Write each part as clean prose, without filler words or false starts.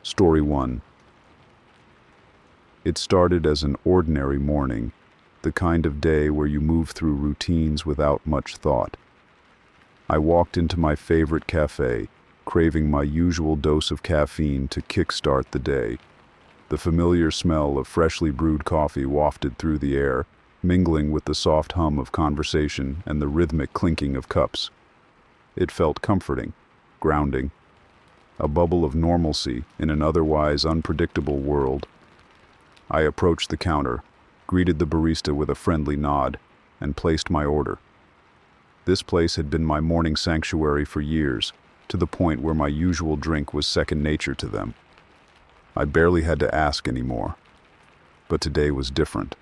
Story 1. It started as an ordinary morning, the kind of day where you move through routines without much thought. I walked into my favorite cafe, craving my usual dose of caffeine to kickstart the day. The familiar smell of freshly brewed coffee wafted through the air, mingling with the soft hum of conversation and the rhythmic clinking of cups. It felt comforting, grounding, a bubble of normalcy in an otherwise unpredictable world. I approached the counter, greeted the barista with a friendly nod, and placed my order. This place had been my morning sanctuary for years, to the point where my usual drink was second nature to them. I barely had to ask anymore. But today was different.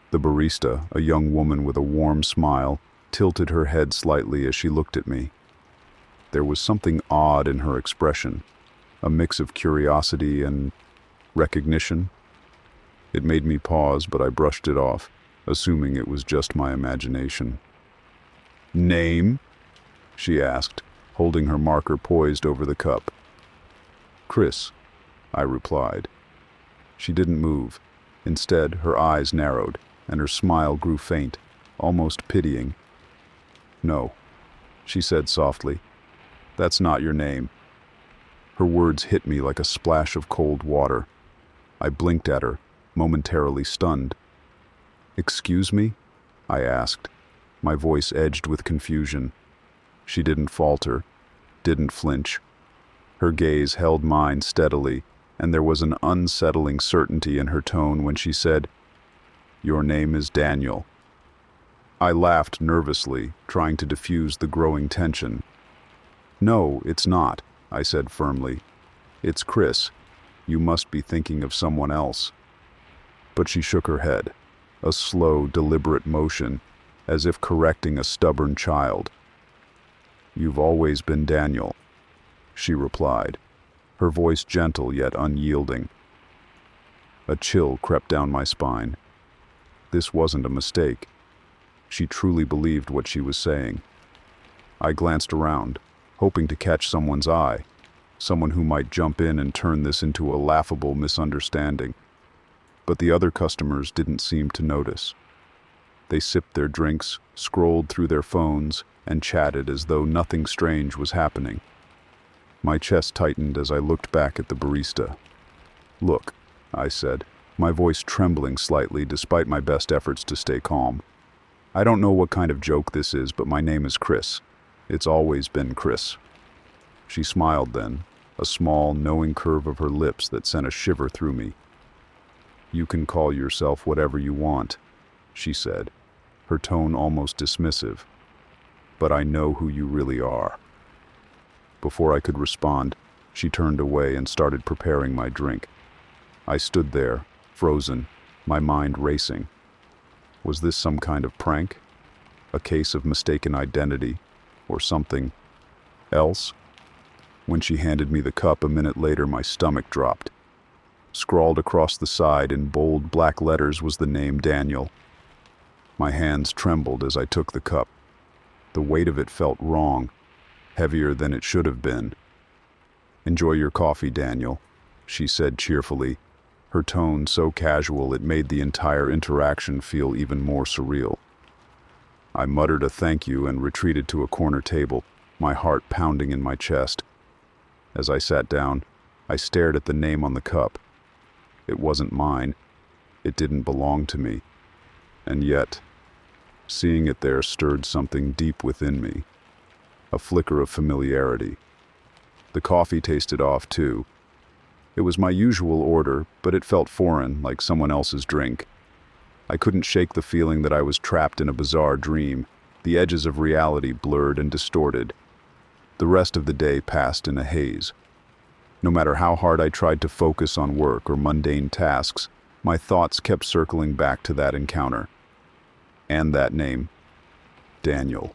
The barista, a young woman with a warm smile, tilted her head slightly as she looked at me. There was something odd in her expression, a mix of curiosity and recognition. It made me pause, but I brushed it off, assuming it was just my imagination. "Name?" she asked, holding her marker poised over the cup. "Chris," I replied. She didn't move. Instead, her eyes narrowed, and her smile grew faint, almost pitying. "No," she said softly. "That's not your name." Her words hit me like a splash of cold water. I blinked at her, momentarily stunned. "Excuse me?" I asked, my voice edged with confusion. She didn't falter, didn't flinch. Her gaze held mine steadily, and there was an unsettling certainty in her tone when she said, "Your name is Daniel." I laughed nervously, trying to diffuse the growing tension. "No, it's not," I said firmly. "It's Chris. You must be thinking of someone else." But she shook her head, a slow, deliberate motion, as if correcting a stubborn child. "You've always been Daniel," she replied, her voice gentle yet unyielding. A chill crept down my spine. This wasn't a mistake. She truly believed what she was saying. I glanced around, hoping to catch someone's eye, someone who might jump in and turn this into a laughable misunderstanding. But the other customers didn't seem to notice. They sipped their drinks, scrolled through their phones, and chatted as though nothing strange was happening. My chest tightened as I looked back at the barista. "Look," I said, my voice trembling slightly despite my best efforts to stay calm. "I don't know what kind of joke this is, but my name is Chris. It's always been Chris." She smiled then, a small, knowing curve of her lips that sent a shiver through me. "You can call yourself whatever you want," she said, her tone almost dismissive. "But I know who you really are." Before I could respond, she turned away and started preparing my drink. I stood there, frozen, my mind racing. Was this some kind of prank? A case of mistaken identity? Or something else? When she handed me the cup a minute later, my stomach dropped. Scrawled across the side in bold black letters was the name Daniel. My hands trembled as I took the cup. The weight of it felt wrong, heavier than it should have been. "Enjoy your coffee, Daniel," she said cheerfully, her tone so casual it made the entire interaction feel even more surreal. I muttered a thank you and retreated to a corner table, my heart pounding in my chest. As I sat down, I stared at the name on the cup. It wasn't mine. It didn't belong to me. And yet, seeing it there stirred something deep within me, a flicker of familiarity. The coffee tasted off too. It was my usual order, but it felt foreign, like someone else's drink. I couldn't shake the feeling that I was trapped in a bizarre dream, the edges of reality blurred and distorted. The rest of the day passed in a haze. No matter how hard I tried to focus on work or mundane tasks, my thoughts kept circling back to that encounter. And that name, Daniel.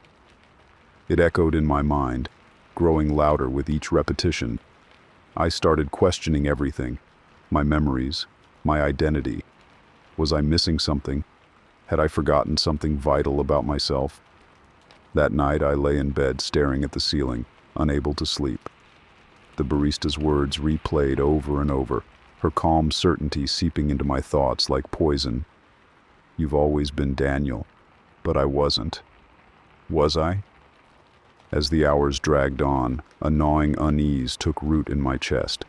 It echoed in my mind, growing louder with each repetition. I started questioning everything, my memories, my identity. Was I missing something? Had I forgotten something vital about myself? That night I lay in bed staring at the ceiling, unable to sleep. The barista's words replayed over and over, her calm certainty seeping into my thoughts like poison. You've always been Daniel, but I wasn't. Was I? As the hours dragged on, a gnawing unease took root in my chest.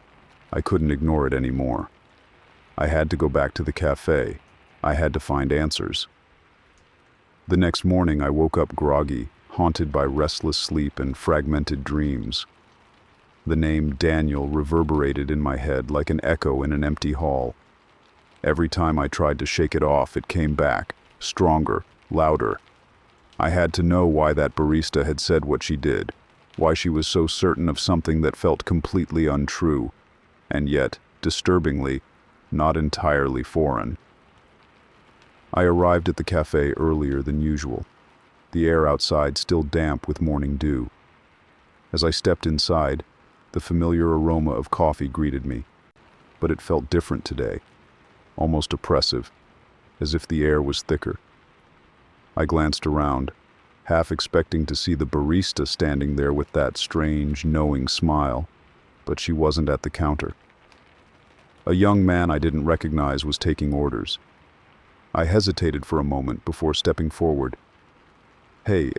I couldn't ignore it anymore. I had to go back to the cafe. I had to find answers. The next morning I woke up groggy, haunted by restless sleep and fragmented dreams. The name Daniel reverberated in my head like an echo in an empty hall. Every time I tried to shake it off, it came back, stronger, louder. I had to know why that barista had said what she did, why she was so certain of something that felt completely untrue, and yet, disturbingly, not entirely foreign. I arrived at the cafe earlier than usual, the air outside still damp with morning dew. As I stepped inside, the familiar aroma of coffee greeted me, but it felt different today, almost oppressive, as if the air was thicker. I glanced around, half expecting to see the barista standing there with that strange, knowing smile, but she wasn't at the counter. A young man I didn't recognize was taking orders. I hesitated for a moment before stepping forward. "Hey,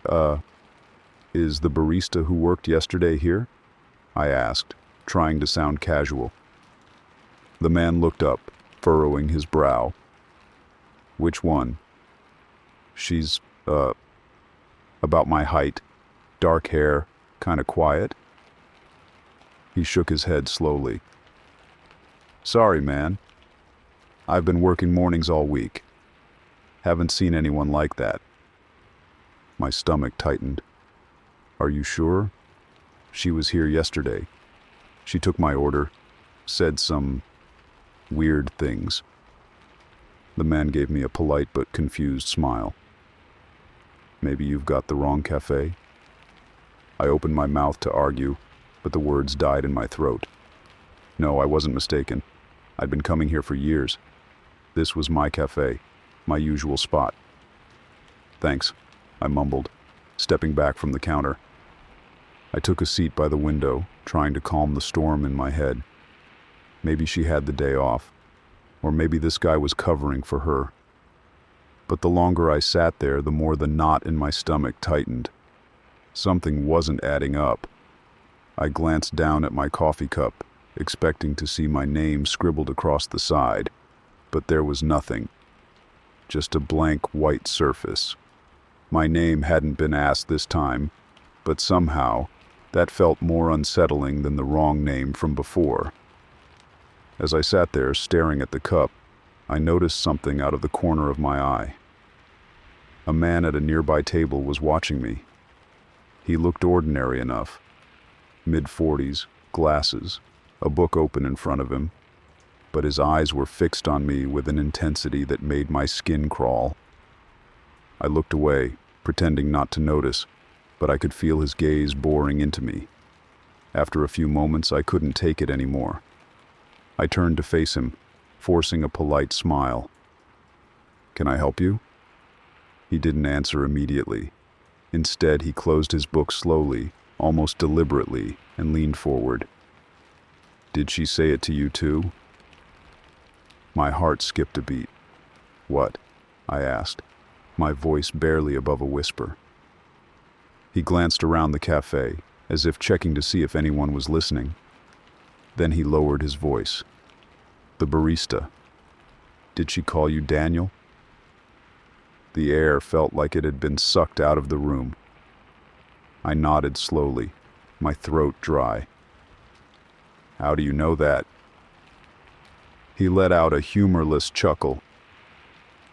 is the barista who worked yesterday here?" I asked, trying to sound casual. The man looked up, furrowing his brow. "Which one?" "She's, about my height, dark hair, kinda quiet." He shook his head slowly. "Sorry, man. I've been working mornings all week. Haven't seen anyone like that." My stomach tightened. "Are you sure? She was here yesterday. She took my order, said some weird things." The man gave me a polite but confused smile. "Maybe you've got the wrong cafe?" I opened my mouth to argue, but the words died in my throat. No, I wasn't mistaken. I'd been coming here for years. This was my cafe, my usual spot. "Thanks," I mumbled, stepping back from the counter. I took a seat by the window, trying to calm the storm in my head. Maybe she had the day off, or maybe this guy was covering for her. But the longer I sat there, the more the knot in my stomach tightened. Something wasn't adding up. I glanced down at my coffee cup, expecting to see my name scribbled across the side, but there was nothing. Just a blank white surface. My name hadn't been asked this time, but somehow, that felt more unsettling than the wrong name from before. As I sat there staring at the cup, I noticed something out of the corner of my eye. A man at a nearby table was watching me. He looked ordinary enough. Mid-40s, glasses, a book open in front of him, but his eyes were fixed on me with an intensity that made my skin crawl. I looked away, pretending not to notice, but I could feel his gaze boring into me. After a few moments, I couldn't take it anymore. I turned to face him, forcing a polite smile. "Can I help you?" He didn't answer immediately. Instead, he closed his book slowly, almost deliberately, and leaned forward. "Did she say it to you too?" My heart skipped a beat. "What?" I asked, my voice barely above a whisper. He glanced around the cafe, as if checking to see if anyone was listening. Then he lowered his voice. "The barista. Did she call you Daniel?" The air felt like it had been sucked out of the room. I nodded slowly, my throat dry. "How do you know that?" He let out a humorless chuckle.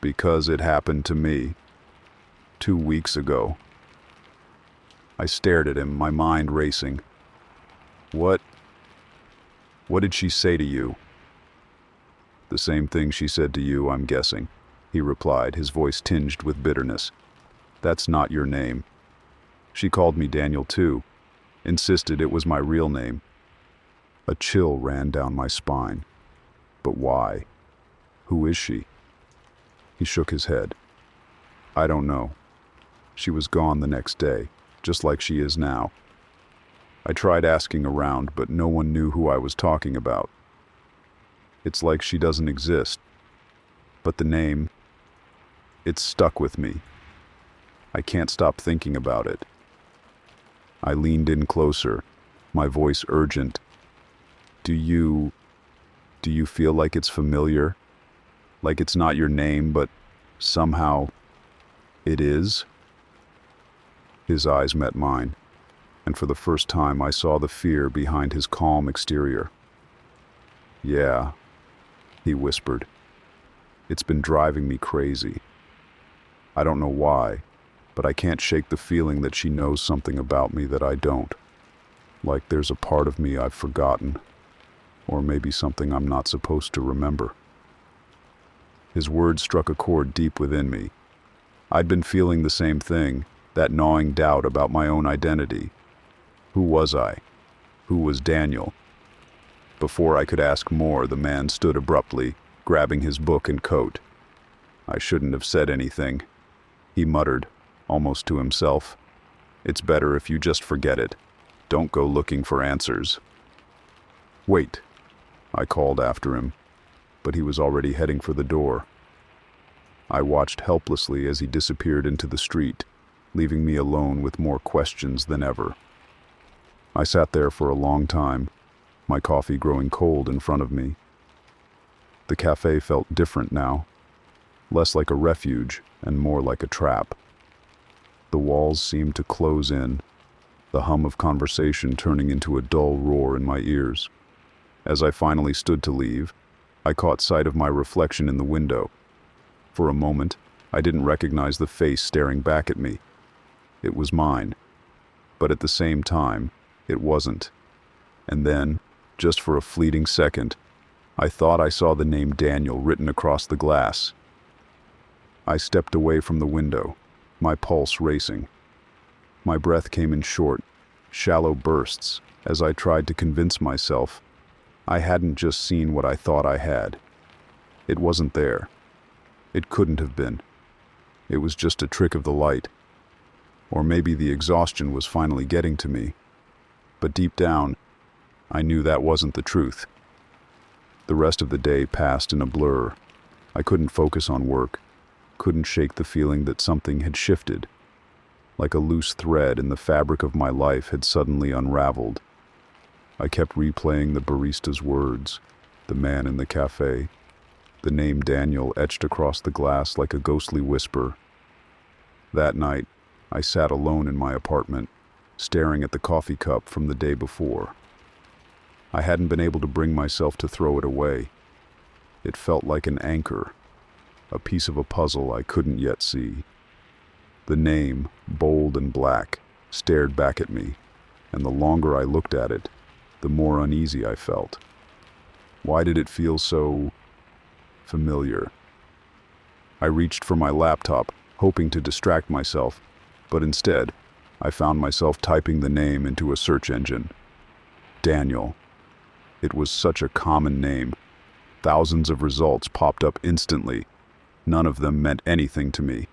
"Because it happened to me. 2 weeks ago." I stared at him, my mind racing. What did she say to you?" "The same thing she said to you, I'm guessing," he replied, his voice tinged with bitterness. "That's not your name. She called me Daniel too, insisted it was my real name." A chill ran down my spine. "But why? Who is she?" He shook his head. "I don't know. She was gone the next day, just like she is now." I tried asking around, but no one knew who I was talking about. It's like she doesn't exist. But the name, it's stuck with me. I can't stop thinking about it. I leaned in closer, my voice urgent. Do you feel like it's familiar? Like it's not your name, but somehow it is? His eyes met mine, and for the first time I saw the fear behind his calm exterior. Yeah, he whispered. It's been driving me crazy. I don't know why, but I can't shake the feeling that she knows something about me that I don't. Like there's a part of me I've forgotten, or maybe something I'm not supposed to remember. His words struck a chord deep within me. I'd been feeling the same thing, that gnawing doubt about my own identity. Who was I? Who was Daniel? Before I could ask more, the man stood abruptly, grabbing his book and coat. I shouldn't have said anything, he muttered, almost to himself. It's better if you just forget it. Don't go looking for answers. Wait, I called after him, but he was already heading for the door. I watched helplessly as he disappeared into the street, leaving me alone with more questions than ever. I sat there for a long time, my coffee growing cold in front of me. The cafe felt different now, less like a refuge and more like a trap. The walls seemed to close in, the hum of conversation turning into a dull roar in my ears. As I finally stood to leave, I caught sight of my reflection in the window. For a moment, I didn't recognize the face staring back at me. It was mine, but at the same time, it wasn't. And then, just for a fleeting second, I thought I saw the name Daniel written across the glass. I stepped away from the window, my pulse racing. My breath came in short, shallow bursts as I tried to convince myself I hadn't just seen what I thought I had. It wasn't there. It couldn't have been. It was just a trick of the light. Or maybe the exhaustion was finally getting to me. But deep down, I knew that wasn't the truth. The rest of the day passed in a blur. I couldn't focus on work, couldn't shake the feeling that something had shifted. Like a loose thread in the fabric of my life had suddenly unraveled. I kept replaying the barista's words, the man in the cafe, the name Daniel etched across the glass like a ghostly whisper. That night, I sat alone in my apartment, staring at the coffee cup from the day before. I hadn't been able to bring myself to throw it away. It felt like an anchor, a piece of a puzzle I couldn't yet see. The name, bold and black, stared back at me, and the longer I looked at it, the more uneasy I felt. Why did it feel so familiar? I reached for my laptop, hoping to distract myself, but instead, I found myself typing the name into a search engine. Daniel. It was such a common name. Thousands of results popped up instantly. None of them meant anything to me.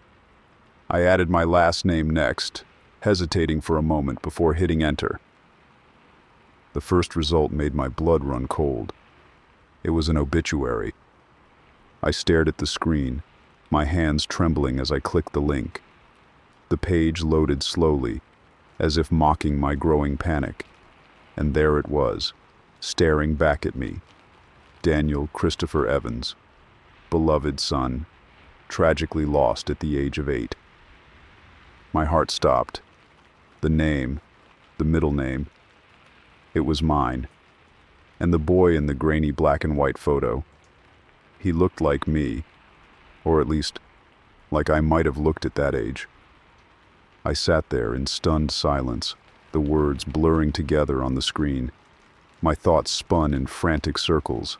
I added my last name next, hesitating for a moment before hitting enter. The first result made my blood run cold. It was an obituary. I stared at the screen, my hands trembling as I clicked the link. The page loaded slowly, as if mocking my growing panic. And there it was, staring back at me. Daniel Christopher Evans, beloved son, tragically lost at the age of 8. My heart stopped. The name, the middle name, it was mine. And the boy in the grainy black and white photo, he looked like me, or at least, like I might have looked at that age. I sat there in stunned silence, the words blurring together on the screen. My thoughts spun in frantic circles.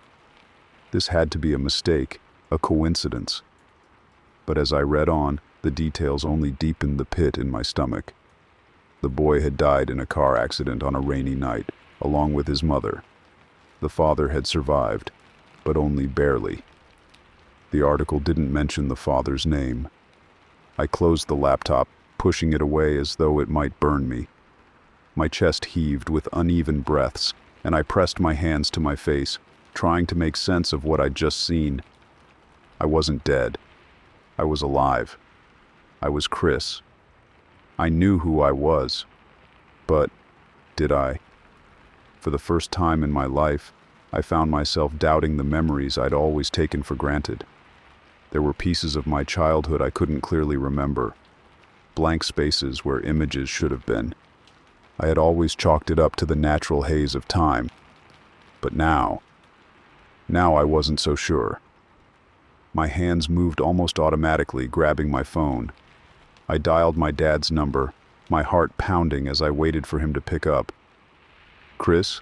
This had to be a mistake, a coincidence. But as I read on, the details only deepened the pit in my stomach. The boy had died in a car accident on a rainy night, along with his mother. The father had survived, but only barely. The article didn't mention the father's name. I closed the laptop, pushing it away as though it might burn me. My chest heaved with uneven breaths, and I pressed my hands to my face, trying to make sense of what I'd just seen. I wasn't dead. I was alive. I was Chris. I knew who I was. But did I? For the first time in my life, I found myself doubting the memories I'd always taken for granted. There were pieces of my childhood I couldn't clearly remember, blank spaces where images should have been. I had always chalked it up to the natural haze of time. But now I wasn't so sure. My hands moved almost automatically, grabbing my phone. I dialed my dad's number, my heart pounding as I waited for him to pick up. "Chris?"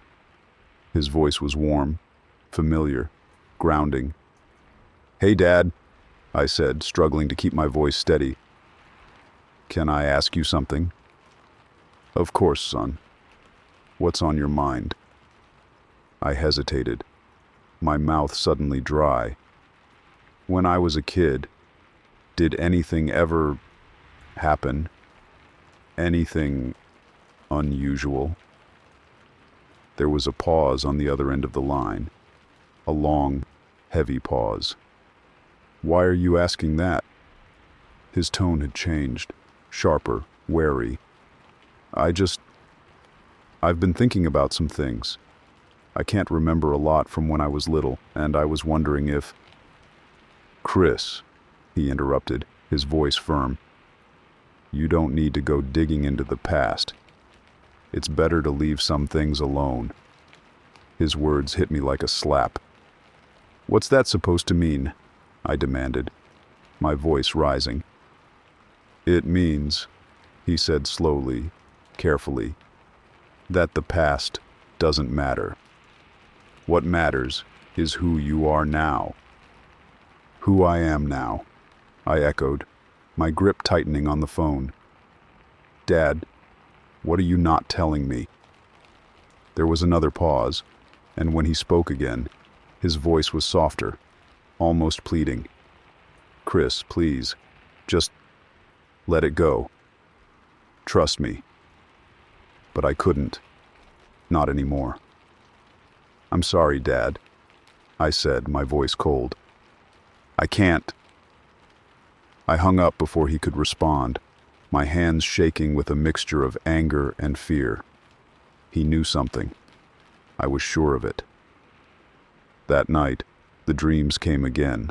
His voice was warm, familiar, grounding. "Hey, Dad," I said, struggling to keep my voice steady. "Can I ask you something?" "Of course, son. What's on your mind?" I hesitated, my mouth suddenly dry. When I was a kid, did anything ever happen? Anything unusual? There was a pause on the other end of the line, a long, heavy pause. "Why are you asking that?" His tone had changed, sharper, wary. I've been thinking about some things. I can't remember a lot from when I was little, and I was wondering if... "Chris," he interrupted, his voice firm. "You don't need to go digging into the past. It's better to leave some things alone." His words hit me like a slap. "What's that supposed to mean?" I demanded, my voice rising. "It means," he said slowly, carefully, "that the past doesn't matter. What matters is who you are now." "Who I am now," I echoed, my grip tightening on the phone. "Dad, what are you not telling me?" There was another pause, and when he spoke again, his voice was softer, almost pleading. "Chris, please, just let it go. Trust me." But I couldn't. Not anymore. "I'm sorry, Dad," I said, my voice cold. "I can't." I hung up before he could respond, my hands shaking with a mixture of anger and fear. He knew something. I was sure of it. That night, the dreams came again.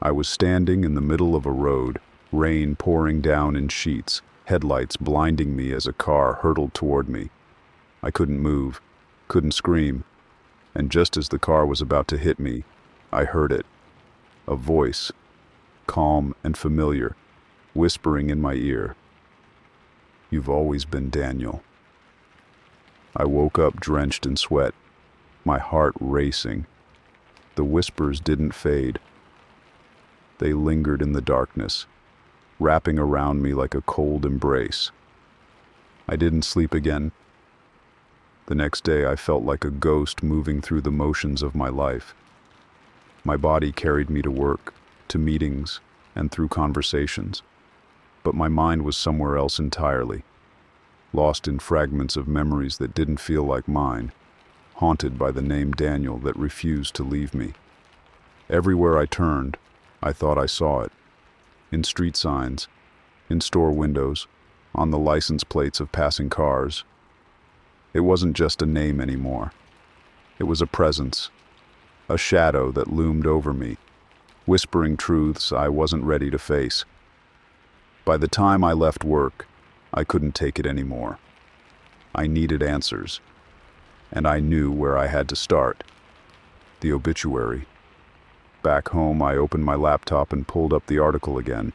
I was standing in the middle of a road, rain pouring down in sheets, headlights blinding me as a car hurtled toward me. I couldn't move, couldn't scream, and just as the car was about to hit me, I heard it. A voice, calm and familiar, whispering in my ear. "You've always been Daniel." I woke up drenched in sweat, my heart racing. The whispers didn't fade. They lingered in the darkness, wrapping around me like a cold embrace. I didn't sleep again. The next day I felt like a ghost moving through the motions of my life. My body carried me to work, to meetings, and through conversations. But my mind was somewhere else entirely, lost in fragments of memories that didn't feel like mine, haunted by the name Daniel that refused to leave me. Everywhere I turned, I thought I saw it. In street signs, in store windows, on the license plates of passing cars. It wasn't just a name anymore. It was a presence, a shadow that loomed over me, whispering truths I wasn't ready to face. By the time I left work, I couldn't take it anymore. I needed answers, and I knew where I had to start. The obituary. Back home, I opened my laptop and pulled up the article again.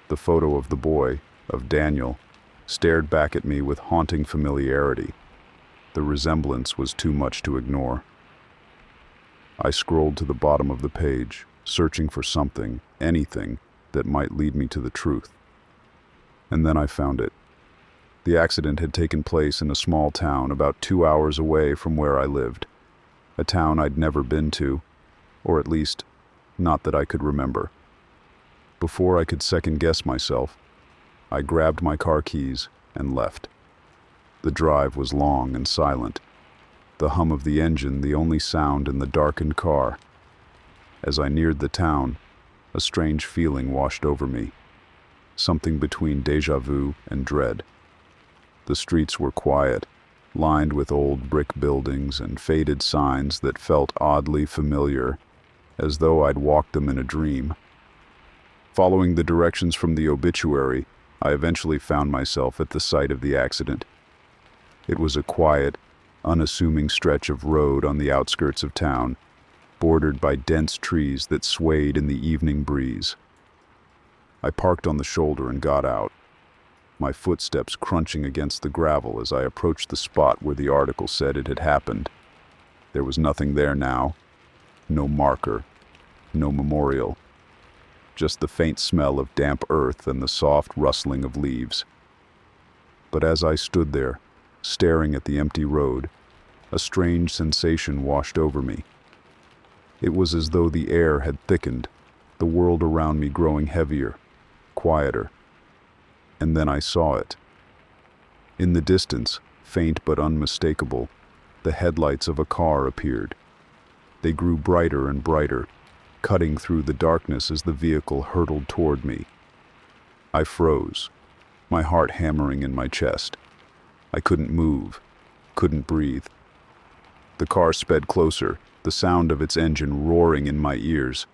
The photo of the boy, of Daniel, stared back at me with haunting familiarity. The resemblance was too much to ignore. I scrolled to the bottom of the page, searching for something, anything, that might lead me to the truth. And then I found it. The accident had taken place in a small town about 2 hours away from where I lived. A town I'd never been to, or at least, not that I could remember. Before I could second-guess myself, I grabbed my car keys and left. The drive was long and silent, the hum of the engine the only sound in the darkened car. As I neared the town, a strange feeling washed over me, something between déjà vu and dread. The streets were quiet, lined with old brick buildings and faded signs that felt oddly familiar, as though I'd walked them in a dream. Following the directions from the obituary, I eventually found myself at the site of the accident. It was a quiet, unassuming stretch of road on the outskirts of town, bordered by dense trees that swayed in the evening breeze. I parked on the shoulder and got out, my footsteps crunching against the gravel as I approached the spot where the article said it had happened. There was nothing there now, no marker, no memorial, just the faint smell of damp earth and the soft rustling of leaves. But as I stood there, staring at the empty road, a strange sensation washed over me. It was as though the air had thickened, the world around me growing heavier, quieter. And then I saw it. In the distance, faint but unmistakable, the headlights of a car appeared. They grew brighter and brighter, cutting through the darkness as the vehicle hurtled toward me. I froze, my heart hammering in my chest. I couldn't move, couldn't breathe. The car sped closer, the sound of its engine roaring in my ears,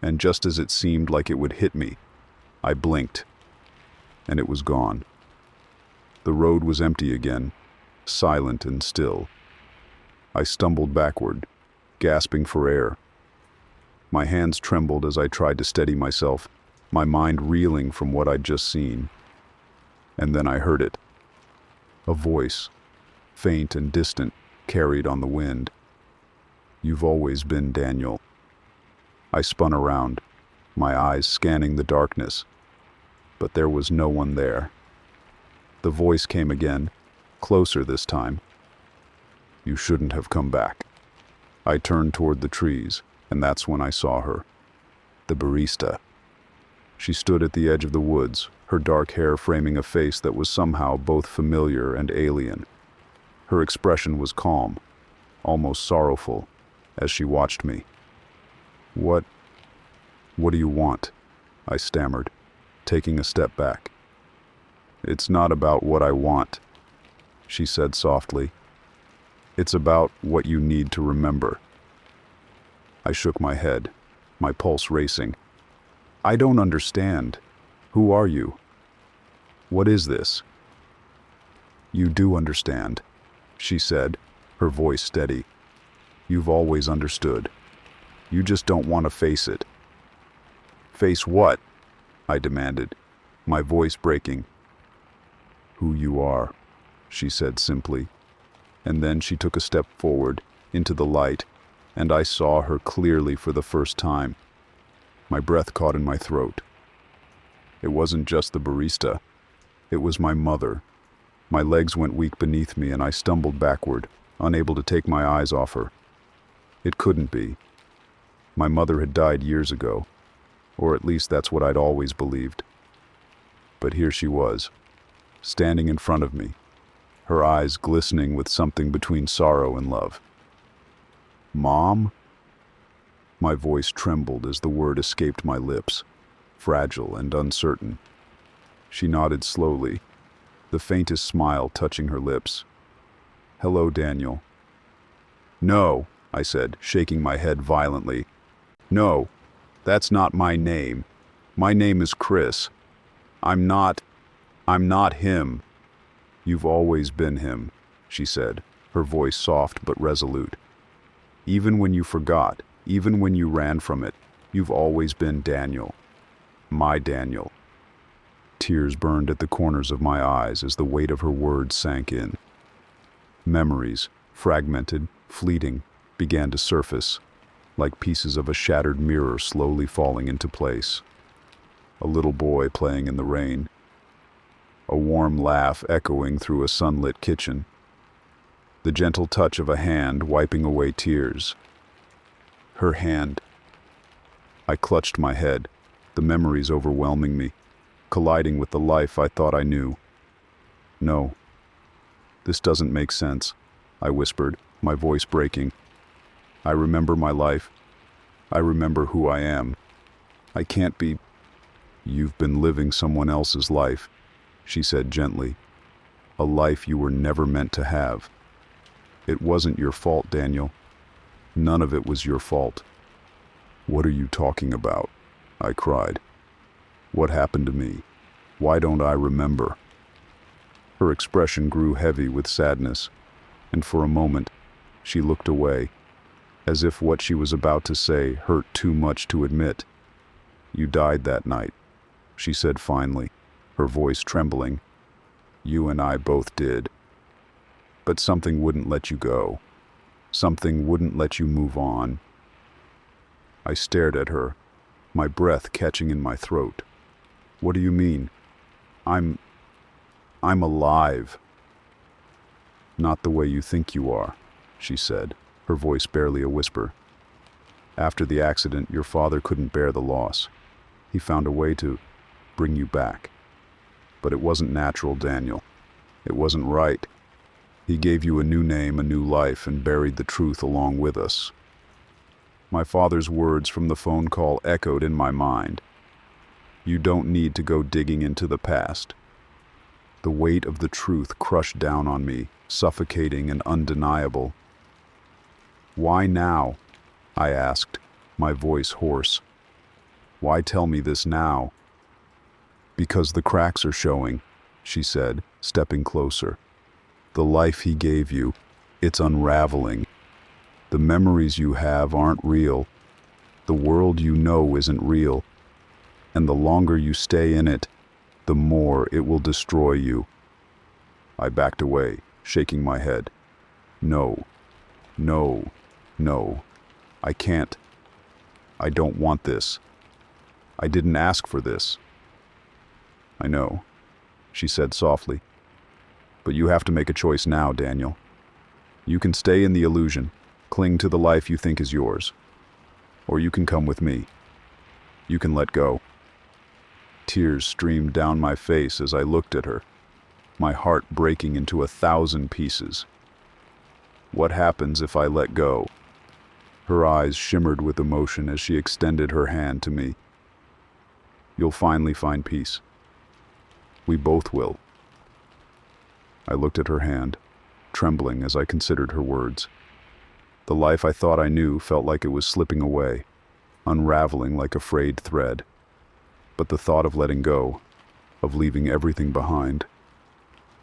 and just as it seemed like it would hit me, I blinked, and it was gone. The road was empty again, silent and still. I stumbled backward, gasping for air. My hands trembled as I tried to steady myself, my mind reeling from what I'd just seen. And then I heard it. A voice, faint and distant, carried on the wind. "You've always been Daniel." I spun around, my eyes scanning the darkness, but there was no one there. The voice came again, closer this time. "You shouldn't have come back." I turned toward the trees, and that's when I saw her. The barista. She stood at the edge of the woods, her dark hair framing a face that was somehow both familiar and alien. Her expression was calm, almost sorrowful, as she watched me. What do you want?" I stammered, taking a step back. "It's not about what I want," she said softly. "It's about what you need to remember." I shook my head, my pulse racing. "I don't understand. Who are you? What is this?" "You do understand," she said, her voice steady. "You've always understood. You just don't want to face it." "Face what?" I demanded, my voice breaking. "Who you are," she said simply. And then she took a step forward, into the light, and I saw her clearly for the first time. My breath caught in my throat. It wasn't just the barista. It was my mother. My legs went weak beneath me and I stumbled backward, unable to take my eyes off her. It couldn't be. My mother had died years ago, or at least that's what I'd always believed. But here she was, standing in front of me, her eyes glistening with something between sorrow and love. "Mom?" My voice trembled as the word escaped my lips, fragile and uncertain. She nodded slowly, the faintest smile touching her lips. "Hello, Daniel." "No," I said, shaking my head violently. "No, that's not my name. My name is Chris. I'm not him." "You've always been him," she said, her voice soft but resolute. "Even when you forgot, even when you ran from it, you've always been Daniel. My Daniel." Tears burned at the corners of my eyes as the weight of her words sank in. Memories, fragmented, fleeting, began to surface, like pieces of a shattered mirror slowly falling into place. A little boy playing in the rain. A warm laugh echoing through a sunlit kitchen. The gentle touch of a hand wiping away tears. Her hand. I clutched my head, the memories overwhelming me, colliding with the life I thought I knew. No, This doesn't make sense, I whispered, my voice breaking. I remember my life. I remember who I am. I can't be... You've been living someone else's life, she said gently. A life you were never meant to have. It wasn't your fault, Daniel. None of it was your fault. What are you talking about? I cried. What happened to me? Why don't I remember? Her expression grew heavy with sadness, and for a moment, she looked away, as if what she was about to say hurt too much to admit. You died that night, she said finally, her voice trembling. You and I both did. But something wouldn't let you go. Something wouldn't let you move on. I stared at her, my breath catching in my throat. What do you mean? I'm alive. Not the way you think you are, she said, her voice barely a whisper. After the accident, your father couldn't bear the loss. He found a way to bring you back. But it wasn't natural, Daniel. It wasn't right. He gave you a new name, a new life, and buried the truth along with us. My father's words from the phone call echoed in my mind. You don't need to go digging into the past. The weight of the truth crushed down on me, suffocating and undeniable. Why now? I asked, my voice hoarse. Why tell me this now? Because the cracks are showing, she said, stepping closer. The life he gave you, it's unraveling. The memories you have aren't real. The world you know isn't real. And the longer you stay in it, the more it will destroy you. I backed away, shaking my head. No, no, no. I can't. I don't want this. I didn't ask for this. I know, she said softly. But you have to make a choice now, Daniel. You can stay in the illusion, cling to the life you think is yours. Or you can come with me. You can let go. Tears streamed down my face as I looked at her, my heart breaking into 1,000 pieces. What happens if I let go? Her eyes shimmered with emotion as she extended her hand to me. You'll finally find peace. We both will. I looked at her hand, trembling as I considered her words. The life I thought I knew felt like it was slipping away, unraveling like a frayed thread. But the thought of letting go, of leaving everything behind,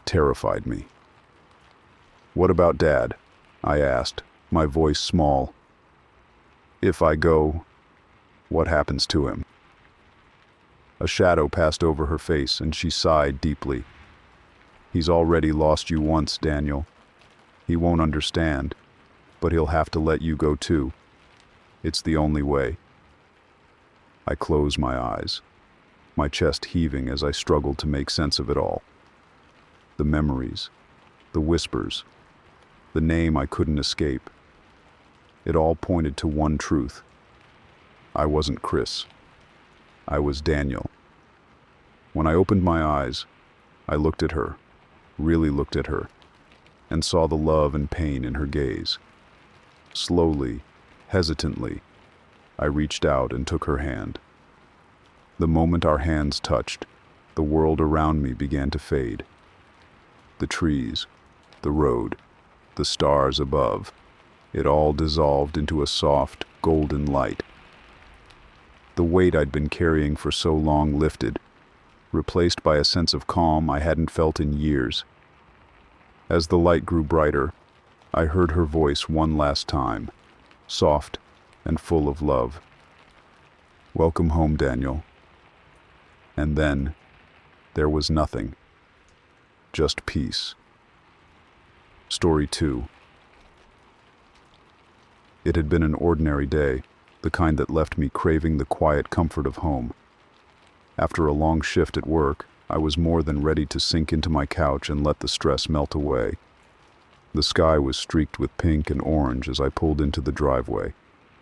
terrified me. What about Dad? I asked, my voice small. If I go, what happens to him? A shadow passed over her face and she sighed deeply. He's already lost you once, Daniel. He won't understand, but he'll have to let you go too. It's the only way. I closed my eyes, my chest heaving as I struggled to make sense of it all. The memories, the whispers, the name I couldn't escape. It all pointed to one truth. I wasn't Chris. I was Daniel. When I opened my eyes, I looked at her, really looked at her, and saw the love and pain in her gaze. Slowly, hesitantly, I reached out and took her hand. The moment our hands touched, the world around me began to fade. The trees, the road, the stars above, it all dissolved into a soft, golden light. The weight I'd been carrying for so long lifted, replaced by a sense of calm I hadn't felt in years. As the light grew brighter, I heard her voice one last time, soft and full of love. Welcome home, Daniel. And then, there was nothing. Just peace. Story 2. It had been an ordinary day, the kind that left me craving the quiet comfort of home. After a long shift at work, I was more than ready to sink into my couch and let the stress melt away. The sky was streaked with pink and orange as I pulled into the driveway,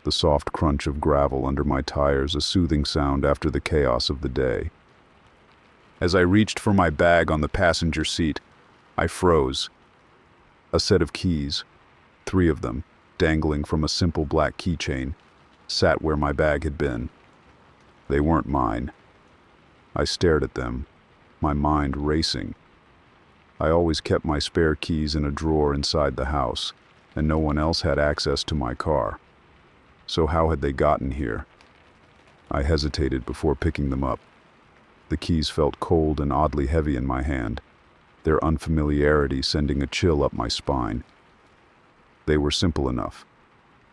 the soft crunch of gravel under my tires a soothing sound after the chaos of the day. As I reached for my bag on the passenger seat, I froze, A set of keys, 3 of them, dangling from a simple black keychain, sat where my bag had been. They weren't mine. I stared at them, my mind racing. I always kept my spare keys in a drawer inside the house, and no one else had access to my car. So how had they gotten here? I hesitated before picking them up. The keys felt cold and oddly heavy in my hand, their unfamiliarity sending a chill up my spine. They were simple enough.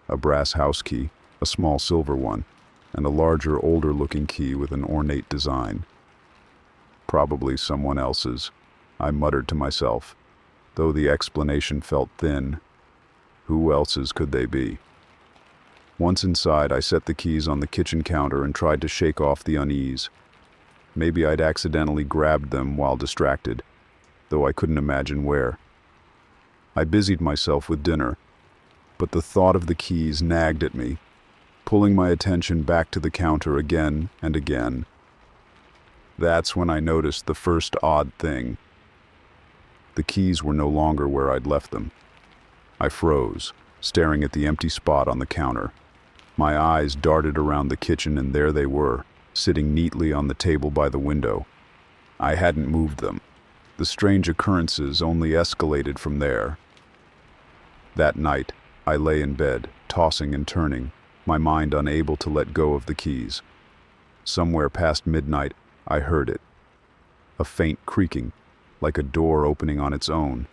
A brass house key, a small silver one, and a larger, older-looking key with an ornate design. Probably someone else's, I muttered to myself, though the explanation felt thin. Who else's could they be? Once inside, I set the keys on the kitchen counter and tried to shake off the unease. Maybe I'd accidentally grabbed them while distracted, though I couldn't imagine where. I busied myself with dinner, but the thought of the keys nagged at me, pulling my attention back to the counter again and again. That's when I noticed the first odd thing. The keys were no longer where I'd left them. I froze, staring at the empty spot on the counter. My eyes darted around the kitchen, and there they were, sitting neatly on the table by the window. I hadn't moved them. The strange occurrences only escalated from there. That night, I lay in bed, tossing and turning, my mind unable to let go of the keys. Somewhere past midnight, I heard it. A faint creaking, like a door opening on its own.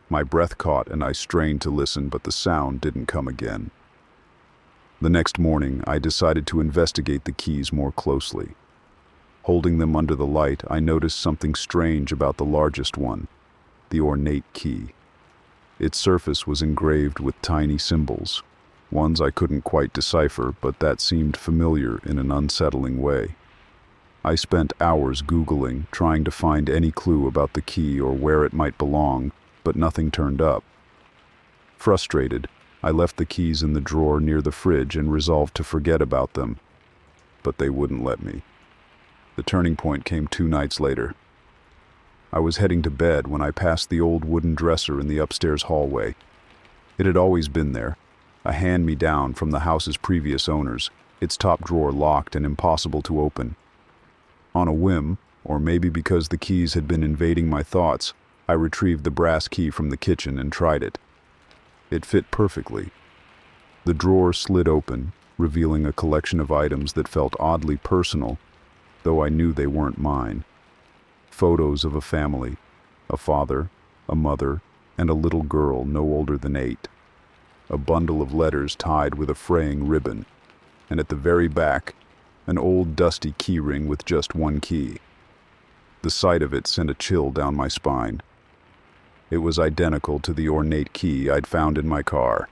My breath caught and I strained to listen, but the sound didn't come again. The next morning, I decided to investigate the keys more closely. Holding them under the light, I noticed something strange about the largest one, the ornate key. Its surface was engraved with tiny symbols, ones I couldn't quite decipher, but that seemed familiar in an unsettling way. I spent hours Googling, trying to find any clue about the key or where it might belong, but nothing turned up. Frustrated, I left the keys in the drawer near the fridge and resolved to forget about them, but they wouldn't let me. The turning point came 2 nights later. I was heading to bed when I passed the old wooden dresser in the upstairs hallway. It had always been there, a hand-me-down from the house's previous owners, its top drawer locked and impossible to open. On a whim, or maybe because the keys had been invading my thoughts, I retrieved the brass key from the kitchen and tried it. It fit perfectly. The drawer slid open, revealing a collection of items that felt oddly personal, though I knew they weren't mine. Photos of a family, a father, a mother, and a little girl no older than 8. A bundle of letters tied with a fraying ribbon, and at the very back, an old dusty key ring with just 1 key. The sight of it sent a chill down my spine. It was identical to the ornate key I'd found in my car.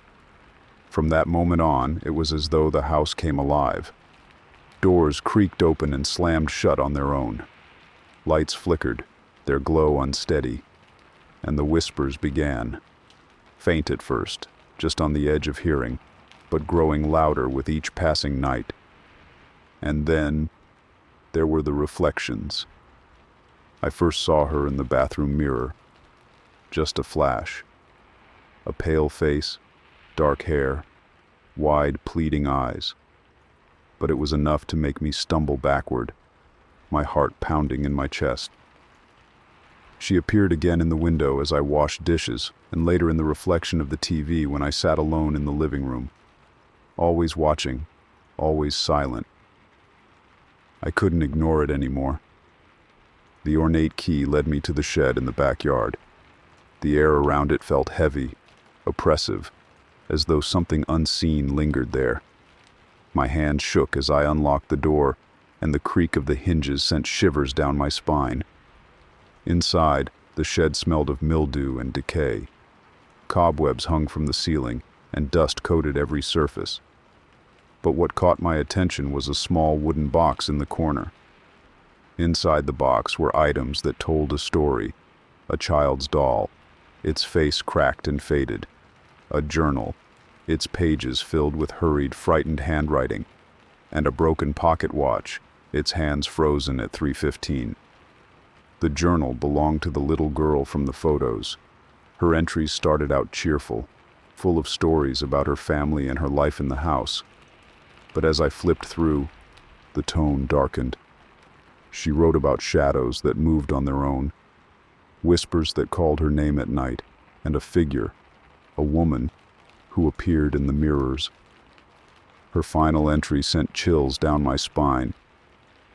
From that moment on, it was as though the house came alive. Doors creaked open and slammed shut on their own. Lights flickered, their glow unsteady, and the whispers began. Faint at first, just on the edge of hearing, but growing louder with each passing night. And then, there were the reflections. I first saw her in the bathroom mirror. Just a flash. A pale face, dark hair, wide, pleading eyes. But it was enough to make me stumble backward, my heart pounding in my chest. She appeared again in the window as I washed dishes, and later in the reflection of the TV when I sat alone in the living room. Always watching, always silent. I couldn't ignore it anymore. The ornate key led me to the shed in the backyard. The air around it felt heavy, oppressive, as though something unseen lingered there. My hand shook as I unlocked the door, and the creak of the hinges sent shivers down my spine. Inside, the shed smelled of mildew and decay. Cobwebs hung from the ceiling, and dust coated every surface. But what caught my attention was a small wooden box in the corner. Inside the box were items that told a story. A child's doll, its face cracked and faded. A journal, its pages filled with hurried, frightened handwriting. And a broken pocket watch, its hands frozen at 3:15. The journal belonged to the little girl from the photos. Her entries started out cheerful, full of stories about her family and her life in the house. But as I flipped through, the tone darkened. She wrote about shadows that moved on their own, whispers that called her name at night, and a figure, a woman, who appeared in the mirrors. Her final entry sent chills down my spine.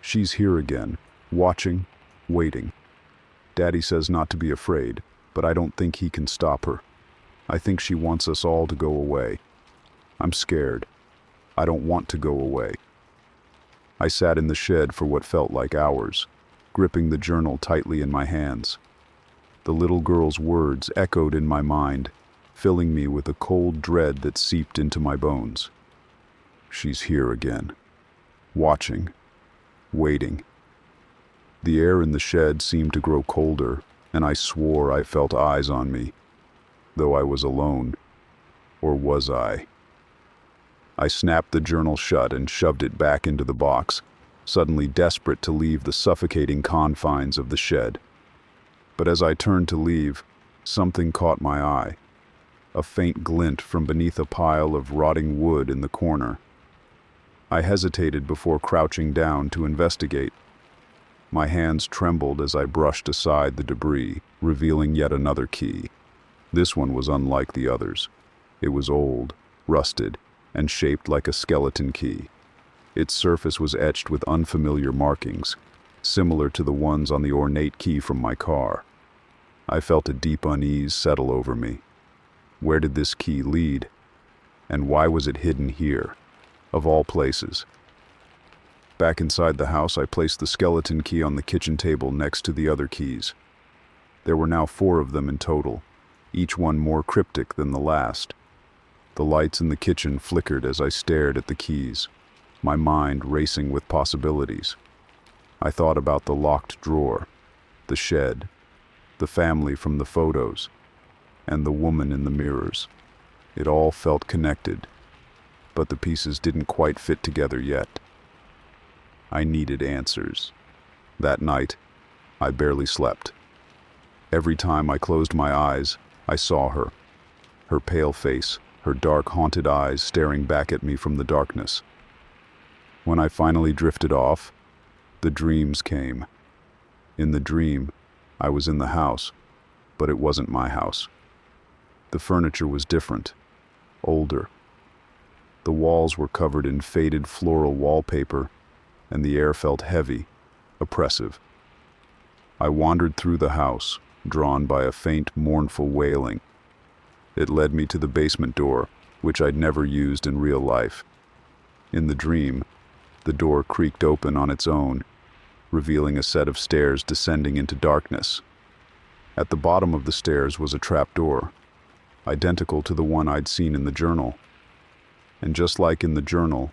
She's here again, watching, waiting. Daddy says not to be afraid, but I don't think he can stop her. I think she wants us all to go away. I'm scared. I don't want to go away. I sat in the shed for what felt like hours, gripping the journal tightly in my hands. The little girl's words echoed in my mind, filling me with a cold dread that seeped into my bones. She's here again, watching, waiting. The air in the shed seemed to grow colder, and I swore I felt eyes on me, though I was alone. Or was I? I snapped the journal shut and shoved it back into the box, suddenly desperate to leave the suffocating confines of the shed. But as I turned to leave, something caught my eye. A faint glint from beneath a pile of rotting wood in the corner. I hesitated before crouching down to investigate. My hands trembled as I brushed aside the debris, revealing yet another key. This one was unlike the others. It was old, rusted, and shaped like a skeleton key. Its surface was etched with unfamiliar markings, similar to the ones on the ornate key from my car. I felt a deep unease settle over me. Where did this key lead? And why was it hidden here, of all places? Back inside the house, I placed the skeleton key on the kitchen table next to the other keys. There were now 4 of them in total, each one more cryptic than the last. The lights in the kitchen flickered as I stared at the keys, my mind racing with possibilities. I thought about the locked drawer, the shed, the family from the photos, and the woman in the mirrors. It all felt connected, but the pieces didn't quite fit together yet. I needed answers. That night, I barely slept. Every time I closed my eyes, I saw her. Her pale face, her dark, haunted eyes staring back at me from the darkness. When I finally drifted off, the dreams came. In the dream, I was in the house, but it wasn't my house. The furniture was different, older. The walls were covered in faded floral wallpaper, and the air felt heavy, oppressive. I wandered through the house, drawn by a faint, mournful wailing. It led me to the basement door, which I'd never used in real life. In the dream, the door creaked open on its own, revealing a set of stairs descending into darkness. At the bottom of the stairs was a trapdoor, identical to the one I'd seen in the journal. And just like in the journal,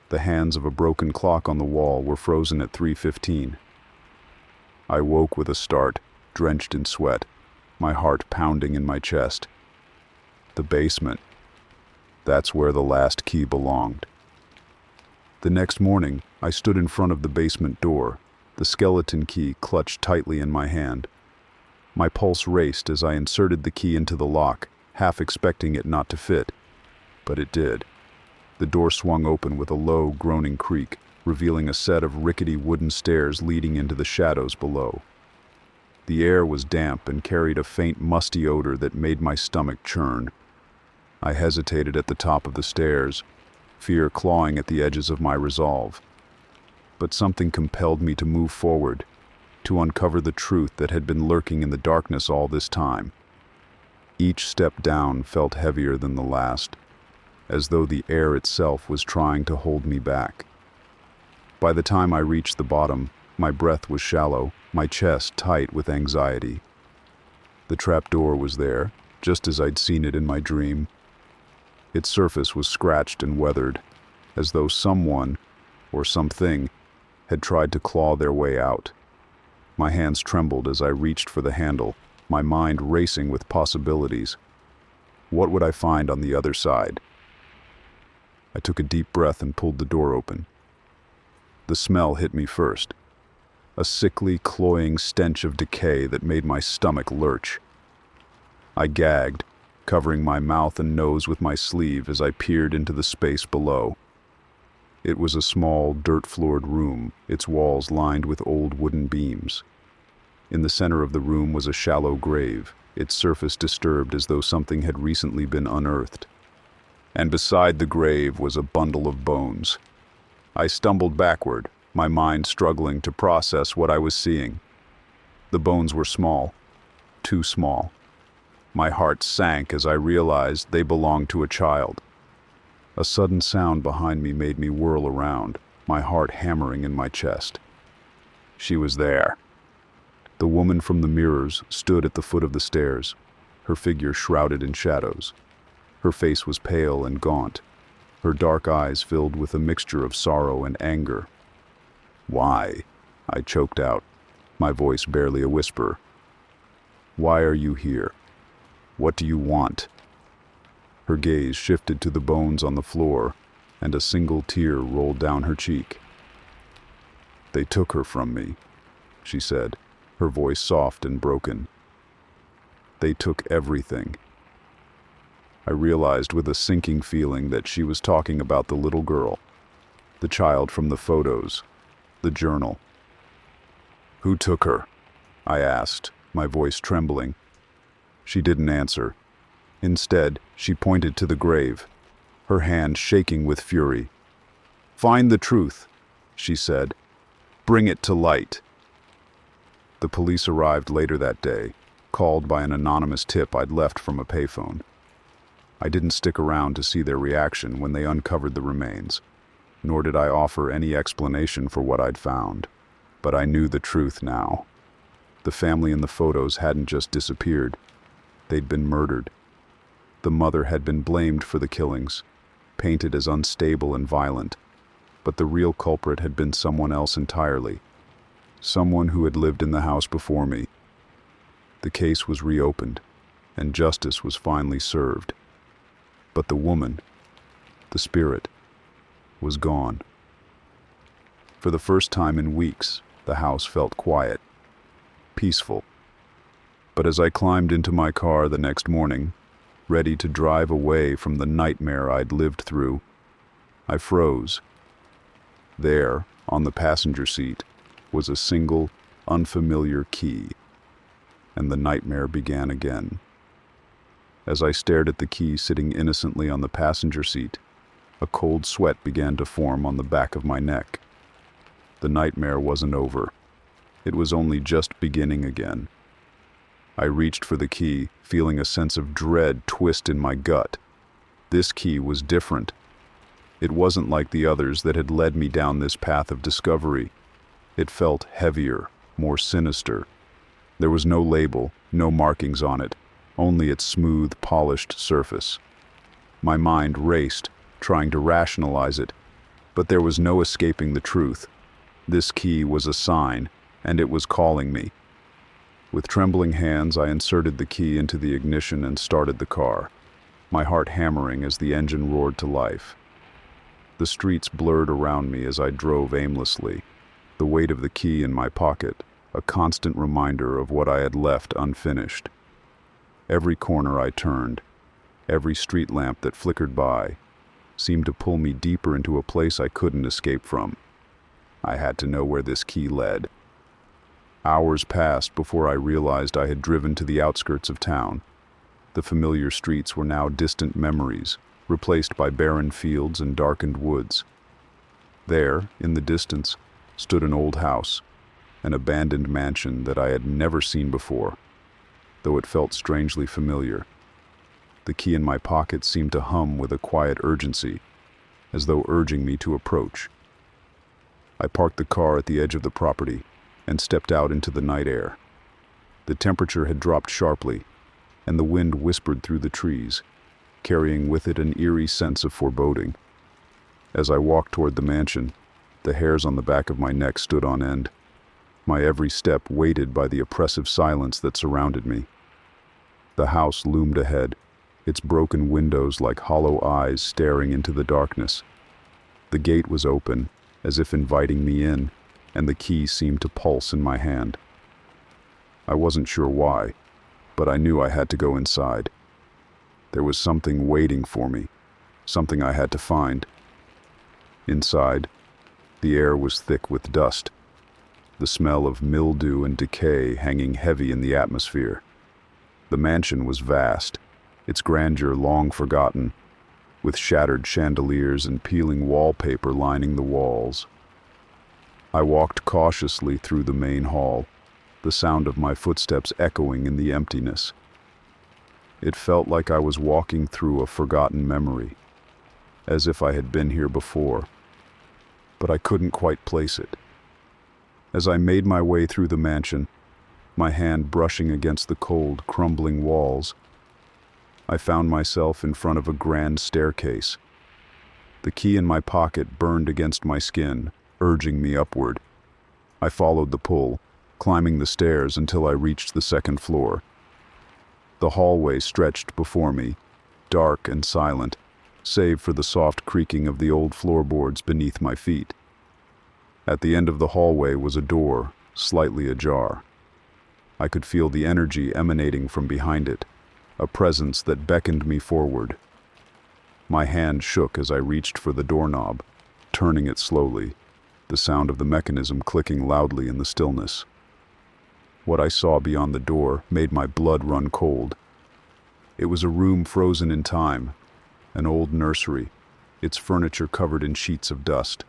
the hands of a broken clock on the wall were frozen at 3:15. I woke with a start, drenched in sweat, my heart pounding in my chest. The basement. That's where the last key belonged. The next morning, I stood in front of the basement door, the skeleton key clutched tightly in my hand. My pulse raced as I inserted the key into the lock, half expecting it not to fit. But it did. The door swung open with a low, groaning creak, revealing a set of rickety wooden stairs leading into the shadows below. The air was damp and carried a faint, musty odor that made my stomach churn. I hesitated at the top of the stairs, fear clawing at the edges of my resolve. But something compelled me to move forward, to uncover the truth that had been lurking in the darkness all this time. Each step down felt heavier than the last, as though the air itself was trying to hold me back. By the time I reached the bottom, my breath was shallow, my chest tight with anxiety. The trapdoor was there, just as I'd seen it in my dream. Its surface was scratched and weathered, as though someone, or something, had tried to claw their way out. My hands trembled as I reached for the handle, my mind racing with possibilities. What would I find on the other side? I took a deep breath and pulled the door open. The smell hit me first, a sickly, cloying stench of decay that made my stomach lurch. I gagged, covering my mouth and nose with my sleeve as I peered into the space below. It was a small, dirt-floored room, its walls lined with old wooden beams. In the center of the room was a shallow grave, its surface disturbed as though something had recently been unearthed. And beside the grave was a bundle of bones. I stumbled backward, my mind struggling to process what I was seeing. The bones were small, too small. My heart sank as I realized they belonged to a child. A sudden sound behind me made me whirl around, my heart hammering in my chest. She was there. The woman from the mirrors stood at the foot of the stairs, her figure shrouded in shadows. Her face was pale and gaunt, her dark eyes filled with a mixture of sorrow and anger. "Why?" I choked out, my voice barely a whisper. "Why are you here? What do you want?" Her gaze shifted to the bones on the floor, and a single tear rolled down her cheek. "They took her from me," she said, her voice soft and broken. "They took everything." I realized with a sinking feeling that she was talking about the little girl, the child from the photos, the journal. "Who took her?" I asked, my voice trembling. She didn't answer. Instead, she pointed to the grave, her hand shaking with fury. "Find the truth," she said. "Bring it to light." The police arrived later that day, called by an anonymous tip I'd left from a payphone. I didn't stick around to see their reaction when they uncovered the remains, nor did I offer any explanation for what I'd found. But I knew the truth now. The family in the photos hadn't just disappeared. They'd been murdered. The mother had been blamed for the killings, painted as unstable and violent, but the real culprit had been someone else entirely, someone who had lived in the house before me. The case was reopened, and justice was finally served. But the woman, the spirit, was gone. For the first time in weeks, the house felt quiet, peaceful. But as I climbed into my car the next morning, ready to drive away from the nightmare I'd lived through, I froze. There, on the passenger seat, was a single, unfamiliar key, and the nightmare began again. As I stared at the key sitting innocently on the passenger seat, a cold sweat began to form on the back of my neck. The nightmare wasn't over. It was only just beginning again. I reached for the key, feeling a sense of dread twist in my gut. This key was different. It wasn't like the others that had led me down this path of discovery. It felt heavier, more sinister. There was no label, no markings on it, only its smooth, polished surface. My mind raced, trying to rationalize it, but there was no escaping the truth. This key was a sign, and it was calling me. With trembling hands, I inserted the key into the ignition and started the car, my heart hammering as the engine roared to life. The streets blurred around me as I drove aimlessly, the weight of the key in my pocket, a constant reminder of what I had left unfinished. Every corner I turned, every street lamp that flickered by, seemed to pull me deeper into a place I couldn't escape from. I had to know where this key led. Hours passed before I realized I had driven to the outskirts of town. The familiar streets were now distant memories, replaced by barren fields and darkened woods. There, in the distance, stood an old house, an abandoned mansion that I had never seen before, though it felt strangely familiar. The key in my pocket seemed to hum with a quiet urgency, as though urging me to approach. I parked the car at the edge of the property and stepped out into the night air. The temperature had dropped sharply, and the wind whispered through the trees, carrying with it an eerie sense of foreboding. As I walked toward the mansion, the hairs on the back of my neck stood on end, my every step weighted by the oppressive silence that surrounded me. The house loomed ahead, its broken windows like hollow eyes staring into the darkness. The gate was open, as if inviting me in, and the key seemed to pulse in my hand. I wasn't sure why. but I knew I had to go inside. There was something waiting for me, something I had to find. Inside, the air was thick with dust, the smell of mildew and decay hanging heavy in the atmosphere. The mansion was vast, its grandeur long forgotten, with shattered chandeliers and peeling wallpaper lining the walls. I walked cautiously through the main hall, the sound of my footsteps echoing in the emptiness. It felt like I was walking through a forgotten memory, as if I had been here before, but I couldn't quite place it. As I made my way through the mansion, my hand brushing against the cold, crumbling walls, I found myself in front of a grand staircase. The key in my pocket burned against my skin, urging me upward. I followed the pull, climbing the stairs until I reached the second floor. The hallway stretched before me, dark and silent, save for the soft creaking of the old floorboards beneath my feet. At the end of the hallway was a door, slightly ajar. I could feel the energy emanating from behind it, a presence that beckoned me forward. My hand shook as I reached for the doorknob, turning it slowly, the sound of the mechanism clicking loudly in the stillness. What I saw beyond the door made my blood run cold. It was a room frozen in time, an old nursery, its furniture covered in sheets of dust.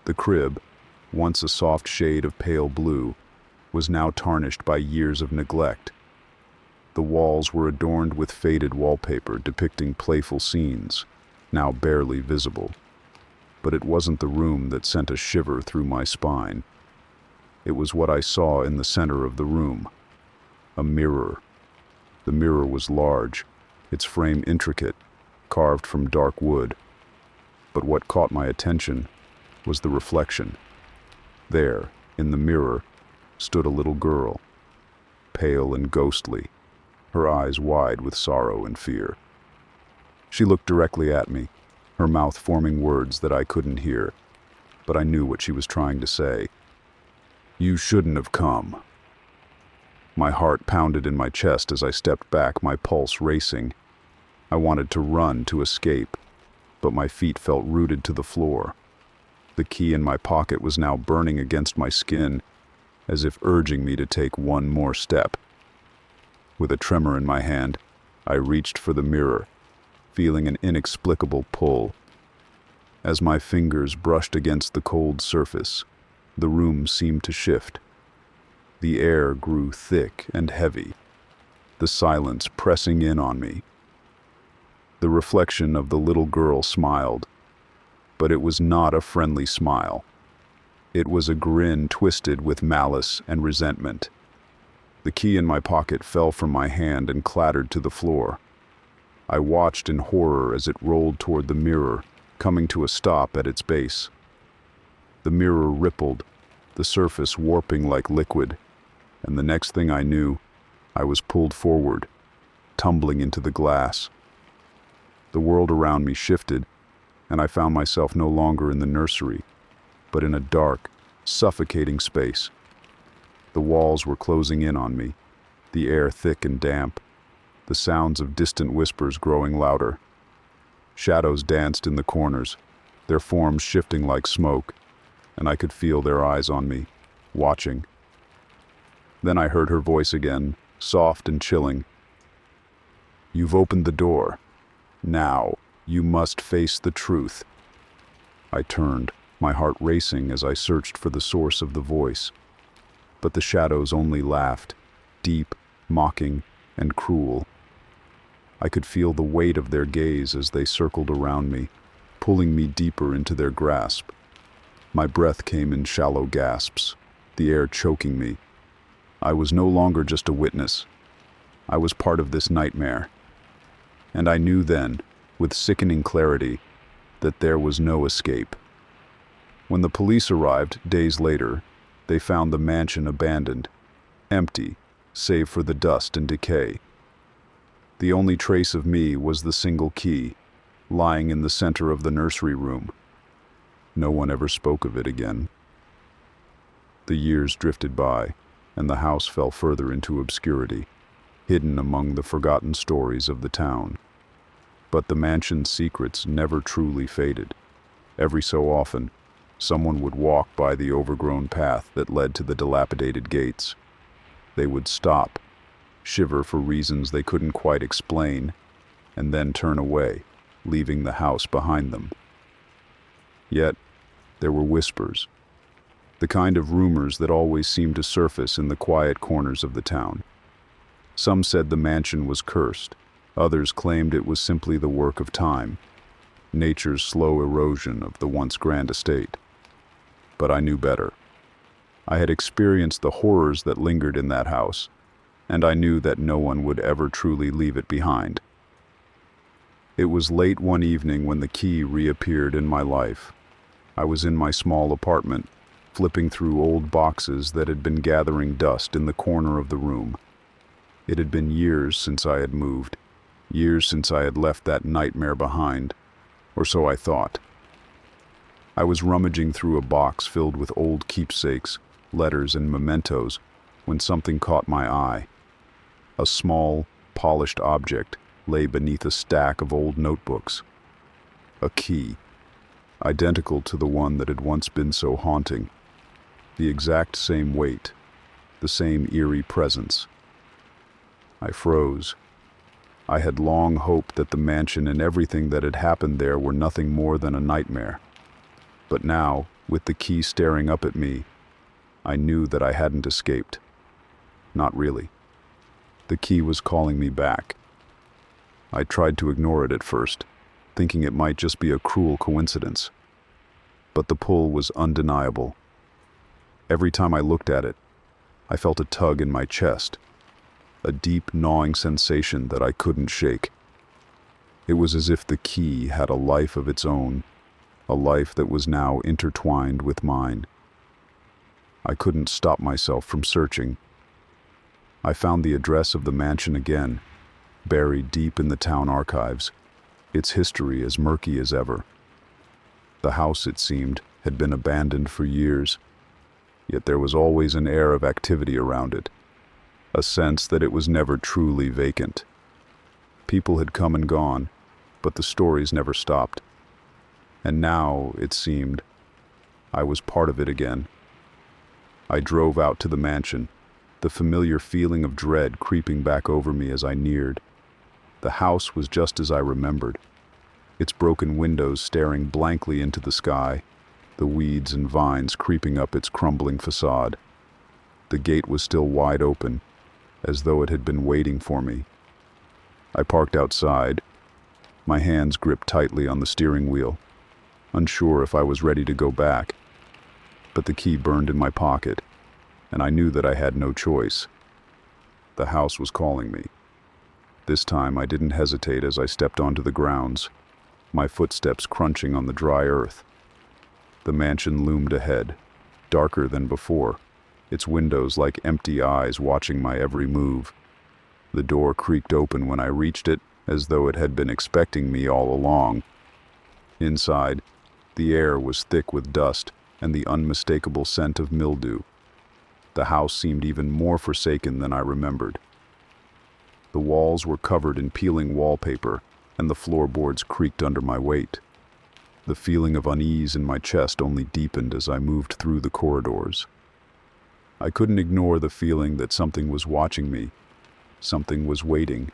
The crib, once a soft shade of pale blue, was now tarnished by years of neglect. The walls were adorned with faded wallpaper depicting playful scenes, now barely visible. But it wasn't the room that sent a shiver through my spine. It was what I saw in the center of the room. A mirror. The mirror was large, its frame intricate, carved from dark wood. But what caught my attention was the reflection. There, in the mirror, stood a little girl, pale and ghostly, her eyes wide with sorrow and fear. She looked directly at me, her mouth forming words that I couldn't hear, but I knew what she was trying to say. "You shouldn't have come." My heart pounded in my chest as I stepped back, my pulse racing. I wanted to run, to escape, but my feet felt rooted to the floor. The key in my pocket was now burning against my skin, as if urging me to take one more step. With a tremor in my hand, I reached for the mirror, feeling an inexplicable pull. As my fingers brushed against the cold surface, the room seemed to shift. The air grew thick and heavy, the silence pressing in on me. The reflection of the little girl smiled, but it was not a friendly smile. It was a grin twisted with malice and resentment. The key in my pocket fell from my hand and clattered to the floor. I watched in horror as it rolled toward the mirror, coming to a stop at its base. The mirror rippled, the surface warping like liquid, and the next thing I knew, I was pulled forward, tumbling into the glass. The world around me shifted, and I found myself no longer in the nursery, but in a dark, suffocating space. The walls were closing in on me, the air thick and damp, the sounds of distant whispers growing louder. Shadows danced in the corners, their forms shifting like smoke, and I could feel their eyes on me, watching. Then I heard her voice again, soft and chilling. "You've opened the door. Now, you must face the truth." I turned, my heart racing as I searched for the source of the voice. But the shadows only laughed, deep, mocking, and cruel. I could feel the weight of their gaze as they circled around me, pulling me deeper into their grasp. My breath came in shallow gasps, the air choking me. I was no longer just a witness. I was part of this nightmare. And I knew then, with sickening clarity, that there was no escape. When the police arrived, days later, they found the mansion abandoned, empty, save for the dust and decay. The only trace of me was the single key, lying in the center of the nursery room. No one ever spoke of it again. The years drifted by, and the house fell further into obscurity. hidden among the forgotten stories of the town. But the mansion's secrets never truly faded. Every so often, someone would walk by the overgrown path that led to the dilapidated gates. They would stop, shiver for reasons they couldn't quite explain, and then turn away, leaving the house behind them. Yet, there were whispers, the kind of rumors that always seemed to surface in the quiet corners of the town. Some said the mansion was cursed, others claimed it was simply the work of time, nature's slow erosion of the once grand estate. But I knew better. I had experienced the horrors that lingered in that house, and I knew that no one would ever truly leave it behind. It was late one evening when the key reappeared in my life. I was in my small apartment, flipping through old boxes that had been gathering dust in the corner of the room. It had been years since I had moved, years since I had left that nightmare behind, or so I thought. I was rummaging through a box filled with old keepsakes, letters, and mementos when something caught my eye. A small, polished object lay beneath a stack of old notebooks. A key, identical to the one that had once been so haunting. The exact same weight, the same eerie presence. I froze. I had long hoped that the mansion and everything that had happened there were nothing more than a nightmare. But now, with the key staring up at me, I knew that I hadn't escaped. Not really. The key was calling me back. I tried to ignore it at first, thinking it might just be a cruel coincidence. But the pull was undeniable. Every time I looked at it, I felt a tug in my chest, a deep, gnawing sensation that I couldn't shake. It was as if the key had a life of its own, a life that was now intertwined with mine. I couldn't stop myself from searching. I found the address of the mansion again, buried deep in the town archives, its history as murky as ever. The house, it seemed, had been abandoned for years, yet there was always an air of activity around it, a sense that it was never truly vacant. People had come and gone, but the stories never stopped. And now, it seemed, I was part of it again. I drove out to the mansion, the familiar feeling of dread creeping back over me as I neared. The house was just as I remembered, its broken windows staring blankly into the sky, the weeds and vines creeping up its crumbling facade. The gate was still wide open, as though it had been waiting for me. I parked outside, my hands gripped tightly on the steering wheel, unsure if I was ready to go back. But the key burned in my pocket, and I knew that I had no choice. The house was calling me. This time I didn't hesitate as I stepped onto the grounds, my footsteps crunching on the dry earth. The mansion loomed ahead, darker than before, its windows like empty eyes watching my every move. The door creaked open when I reached it, as though it had been expecting me all along. Inside, the air was thick with dust and the unmistakable scent of mildew. The house seemed even more forsaken than I remembered. The walls were covered in peeling wallpaper, and the floorboards creaked under my weight. The feeling of unease in my chest only deepened as I moved through the corridors. I couldn't ignore the feeling that something was watching me, something was waiting.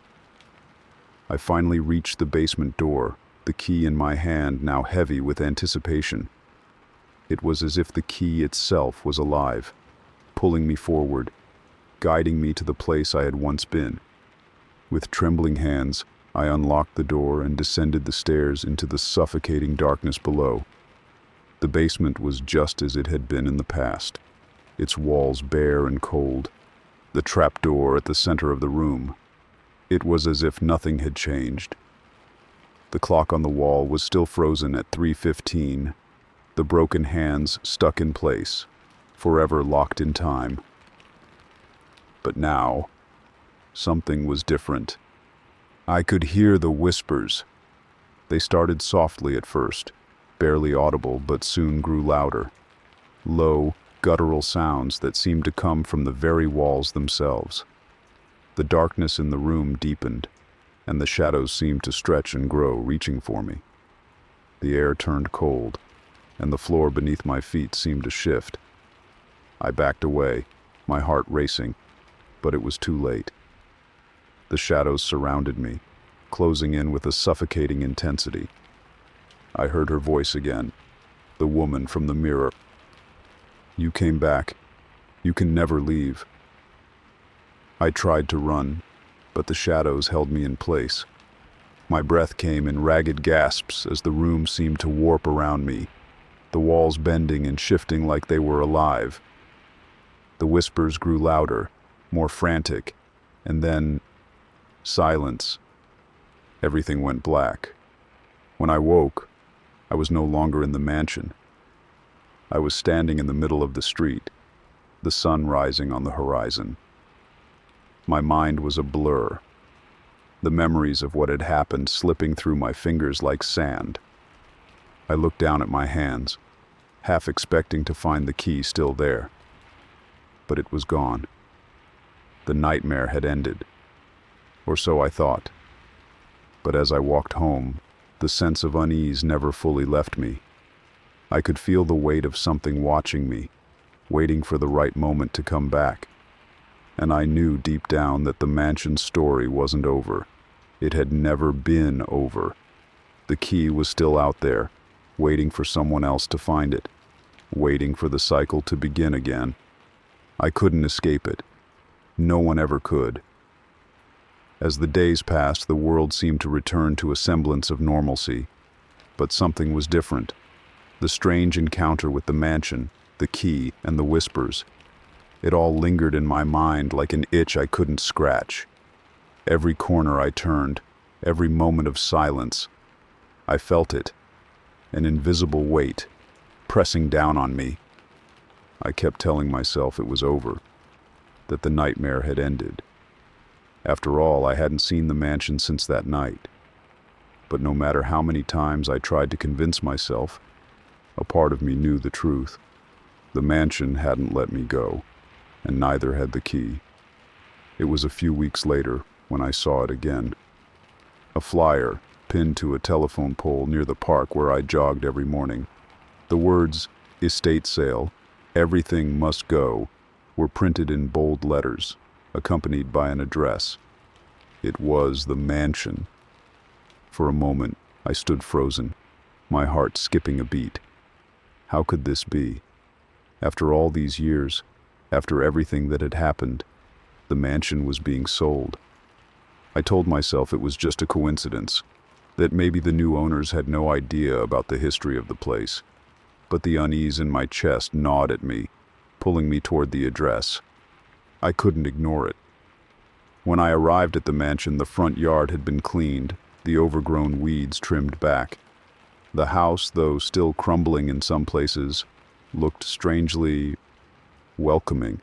I finally reached the basement door, the key in my hand now heavy with anticipation. It was as if the key itself was alive, pulling me forward, guiding me to the place I had once been. With trembling hands, I unlocked the door and descended the stairs into the suffocating darkness below. The basement was just as it had been in the past, its walls bare and cold, the trapdoor at the center of the room. It was as if nothing had changed. The clock on the wall was still frozen at 3:15, the broken hands stuck in place, forever locked in time. But now, something was different. I could hear the whispers. They started softly at first, barely audible, but soon grew louder. Low, guttural sounds that seemed to come from the very walls themselves. The darkness in the room deepened, and the shadows seemed to stretch and grow, reaching for me. The air turned cold, and the floor beneath my feet seemed to shift. I backed away, my heart racing, but it was too late. The shadows surrounded me, closing in with a suffocating intensity. I heard her voice again, the woman from the mirror. "You came back. You can never leave." I tried to run, but the shadows held me in place. My breath came in ragged gasps as the room seemed to warp around me, the walls bending and shifting like they were alive. The whispers grew louder, more frantic, and then silence. Everything went black. When I woke, I was no longer in the mansion. I was standing in the middle of the street, the sun rising on the horizon. My mind was a blur, the memories of what had happened slipping through my fingers like sand. I looked down at my hands, half expecting to find the key still there. But it was gone. The nightmare had ended, or so I thought. But as I walked home, the sense of unease never fully left me. I could feel the weight of something watching me, waiting for the right moment to come back. And I knew deep down that the mansion's story wasn't over. It had never been over. The key was still out there, waiting for someone else to find it, waiting for the cycle to begin again. I couldn't escape it. No one ever could. As the days passed, the world seemed to return to a semblance of normalcy. But something was different. The strange encounter with the mansion, the key, and the whispers. It all lingered in my mind like an itch I couldn't scratch. Every corner I turned, every moment of silence, I felt it, an invisible weight, pressing down on me. I kept telling myself it was over, that the nightmare had ended. After all, I hadn't seen the mansion since that night. But no matter how many times I tried to convince myself, a part of me knew the truth. The mansion hadn't let me go, and neither had the key. It was a few weeks later when I saw it again. A flyer pinned to a telephone pole near the park where I jogged every morning. The words, "Estate sale, everything must go," were printed in bold letters, accompanied by an address. It was the mansion. For a moment, I stood frozen, my heart skipping a beat. How could this be? After all these years, after everything that had happened, the mansion was being sold. I told myself it was just a coincidence, that maybe the new owners had no idea about the history of the place. But the unease in my chest gnawed at me, pulling me toward the address. I couldn't ignore it. When I arrived at the mansion, the front yard had been cleaned, the overgrown weeds trimmed back. The house, though still crumbling in some places, looked strangely welcoming.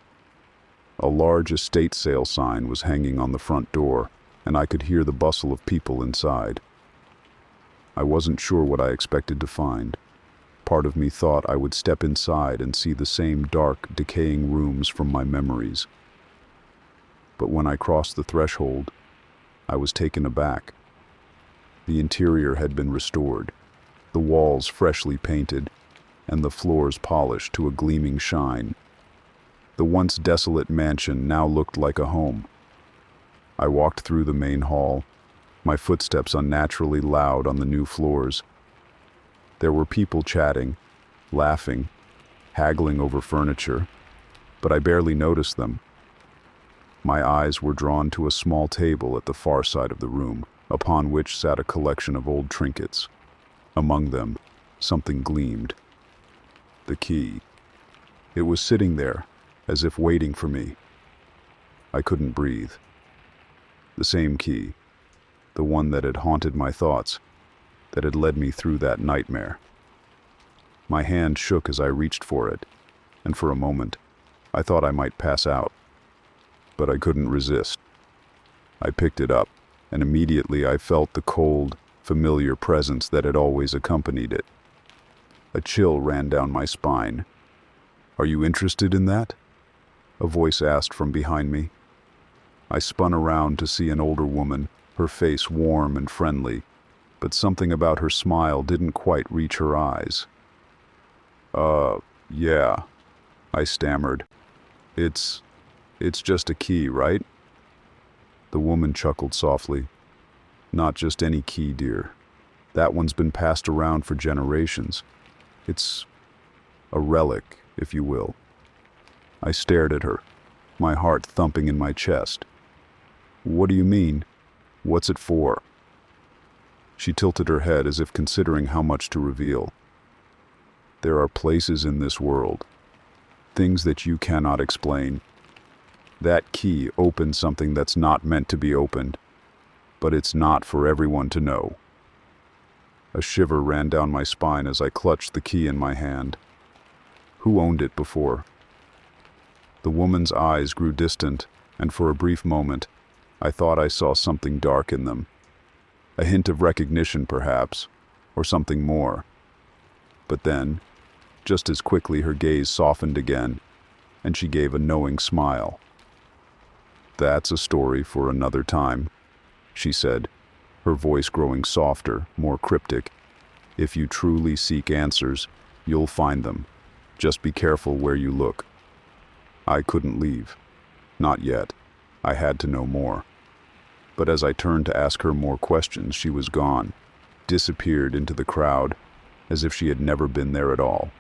A large estate sale sign was hanging on the front door, and I could hear the bustle of people inside. I wasn't sure what I expected to find. Part of me thought I would step inside and see the same dark, decaying rooms from my memories. But when I crossed the threshold, I was taken aback. The interior had been restored, the walls freshly painted, and the floors polished to a gleaming shine. The once desolate mansion now looked like a home. I walked through the main hall, my footsteps unnaturally loud on the new floors. There were people chatting, laughing, haggling over furniture, but I barely noticed them. My eyes were drawn to a small table at the far side of the room, upon which sat a collection of old trinkets. Among them, something gleamed. The key. It was sitting there, as if waiting for me. I couldn't breathe. The same key, the one that had haunted my thoughts, that had led me through that nightmare. My hand shook as I reached for it, and for a moment, I thought I might pass out. But I couldn't resist. I picked it up, and immediately I felt the cold, familiar presence that had always accompanied it. A chill ran down my spine. "Are you interested in that?" a voice asked from behind me. I spun around to see an older woman, her face warm and friendly, but something about her smile didn't quite reach her eyes. Yeah, I stammered. It's just a key, right?" The woman chuckled softly. "Not just any key, dear. That one's been passed around for generations. It's a relic, if you will." I stared at her, my heart thumping in my chest. "What do you mean? What's it for?" She tilted her head as if considering how much to reveal. "There are places in this world, things that you cannot explain. That key opens something that's not meant to be opened, but it's not for everyone to know." A shiver ran down my spine as I clutched the key in my hand. Who owned it before? The woman's eyes grew distant, and for a brief moment, I thought I saw something dark in them. A hint of recognition, perhaps, or something more. But then, just as quickly, her gaze softened again, and she gave a knowing smile. "That's a story for another time," she said, her voice growing softer, more cryptic. "If you truly seek answers, you'll find them. Just be careful where you look." I couldn't leave. Not yet. I had to know more. But as I turned to ask her more questions, she was gone, disappeared into the crowd, as if she had never been there at all.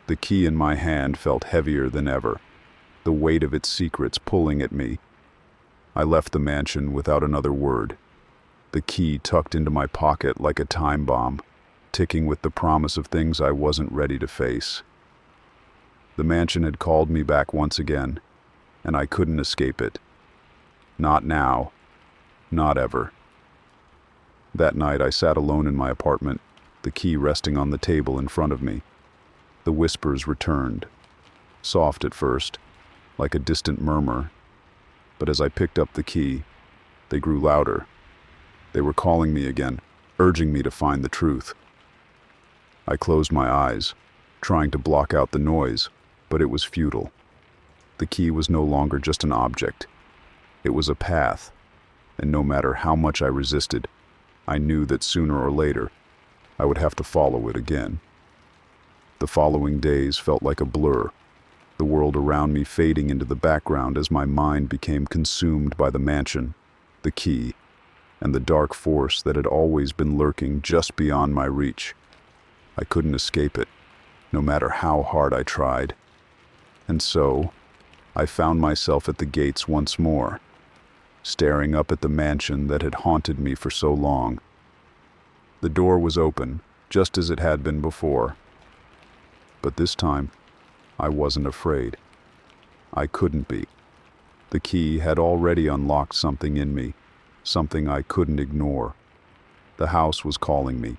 The key in my hand felt heavier than ever, the weight of its secrets pulling at me. I left the mansion without another word, the key tucked into my pocket like a time bomb, ticking with the promise of things I wasn't ready to face. The mansion had called me back once again, and I couldn't escape it. Not now. Not ever. That night I sat alone in my apartment, the key resting on the table in front of me. The whispers returned, soft at first, like a distant murmur, but as I picked up the key, they grew louder. They were calling me again, urging me to find the truth. I closed my eyes, trying to block out the noise, but it was futile. The key was no longer just an object. It was a path, and no matter how much I resisted, I knew that sooner or later, I would have to follow it again. The following days felt like a blur, the world around me fading into the background as my mind became consumed by the mansion, the key, and the dark force that had always been lurking just beyond my reach. I couldn't escape it, no matter how hard I tried. And so, I found myself at the gates once more, staring up at the mansion that had haunted me for so long. The door was open, just as it had been before. But this time, I wasn't afraid. I couldn't be. The key had already unlocked something in me, something I couldn't ignore. The house was calling me,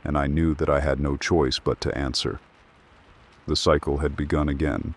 and I knew that I had no choice but to answer. The cycle had begun again.